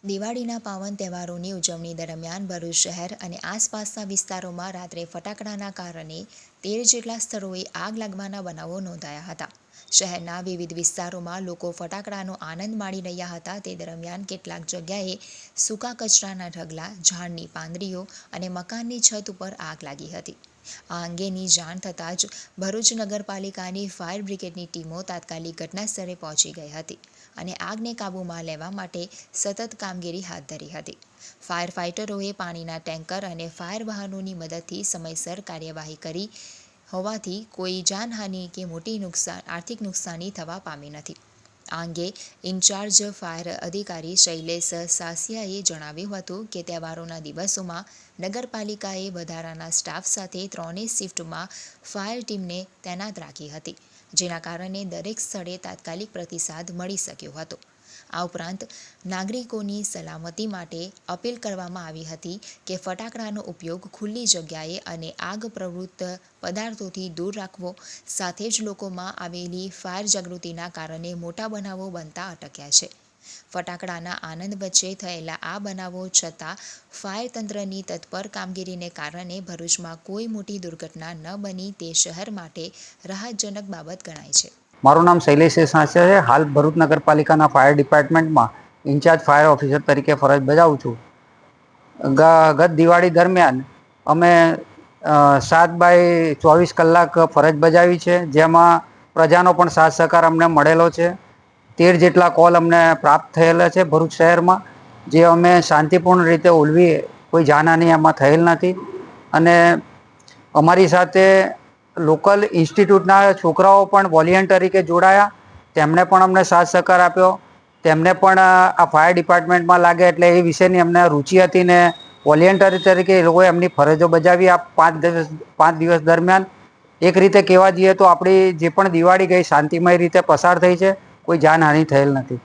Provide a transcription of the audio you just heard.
દિવાળીના પાવન તહેવારોની ઉજવણી દરમિયાન ભરૂચ શહેર અને આસપાસના વિસ્તારોમાં રાત્રે ફટાકડાના કારણે 13 જેટલા સ્થળોએ આગ લાગવાના બનાવો નોંધાયા હતા. શહેરના વિવિધ વિસ્તારોમાં લોકો ફટાકડાનો આનંદ માણી રહ્યા હતા. તે દરમિયાન કેટલાક જગ્યાએ સૂકા કચરાના ઢગલા, ઝાડની પાંદડીઓ અને મકાનની છત ઉપર આગ લાગી હતી. આ અંગેની જાણ થતાં જ ભરૂચ નગરપાલિકાની ફાયર બ્રિગેડની ટીમો તાત્કાલિક ઘટના સ્થળે પહોંચી ગઈ હતી અને આગને કાબૂમાં લેવા માટે સતત કામગીરી હાથ ધરી હતી. ફાયર ફાઇટરોએ પાણીના ટેન્કર અને ફાયર વાહનોની મદદથી સમયસર કાર્યવાહી કરી હોવાથી કોઈ જાનહાનિ કે મોટી આર્થિક નુકસાની થવા પામી નથી. આ અંગે ઇન્ચાર્જ ફાયર અધિકારી શૈલેષ સાસિયાએ જણાવ્યું હતું કે તહેવારોના દિવસોમાં નગરપાલિકાએ વધારાના સ્ટાફ સાથે 3 શિફ્ટમાં ફાયર ટીમને તૈનાત રાખી હતી, જેના કારણે દરેક સ્થળે તાત્કાલિક પ્રતિસાદ મળી શક્યો હતો. આ ઉપરાંત નાગરિકોની સલામતી માટે અપીલ કરવામાં આવી હતી કે ફટાકડાનો ઉપયોગ ખુલ્લી જગ્યાએ અને આગ પ્રવૃત્ત પદાર્થોથી દૂર રાખવો. સાથે જ લોકોમાં આવેલી ફાયર જાગૃતિના કારણે મોટા બનાવો બનતા અટક્યા છે. ફટાકડાના આનંદ વચ્ચે થયેલા આ બનાવો છતાં ફાયર તંત્રની તત્પર કામગીરીને કારણે ભરૂચમાં કોઈ મોટી દુર્ઘટના ન બની તે શહેર માટે રાહતજનક બાબત ગણાય છે. મારું નામ શૈલેષ સાંસિયા છે. હાલ ભરૂચ નગરપાલિકાના ફાયર ડિપાર્ટમેન્ટમાં ઇન્ચાર્જ ફાયર ઓફિસર તરીકે ફરજ બજાવું છું. ગત દિવાળી દરમિયાન અમે 7/24 કલાક ફરજ બજાવી છે, જેમાં પ્રજાનો પણ સાથ સહકાર અમને મળેલો છે. 13 જેટલા કોલ અમને પ્રાપ્ત થયેલા છે ભરૂચ શહેરમાં, જે અમે શાંતિપૂર્ણ રીતે ઉલવી, કોઈ જાનહાનિ એમાં થયેલ નથી. અને અમારી સાથે લોકલ ઇન્સ્ટિટ્યૂટના છોકરાઓ પણ વોલિયન્ટ તરીકે જોડાયા, તેમણે પણ અમને સાથ સહકાર આપ્યો. તેમને પણ આ ફાયર ડિપાર્ટમેન્ટમાં લાગે એટલે એ વિષયની અમને રુચિ હતી ને વોલિયન્ટરી તરીકે એ લોકોએ એમની ફરજો બજાવી આ 5 દિવસ દરમિયાન. એક રીતે કહેવા જઈએ તો આપણી જે પણ દિવાળી ગઈ શાંતિમય રીતે પસાર થઈ છે, કોઈ જાનહાનિ થયેલ નથી.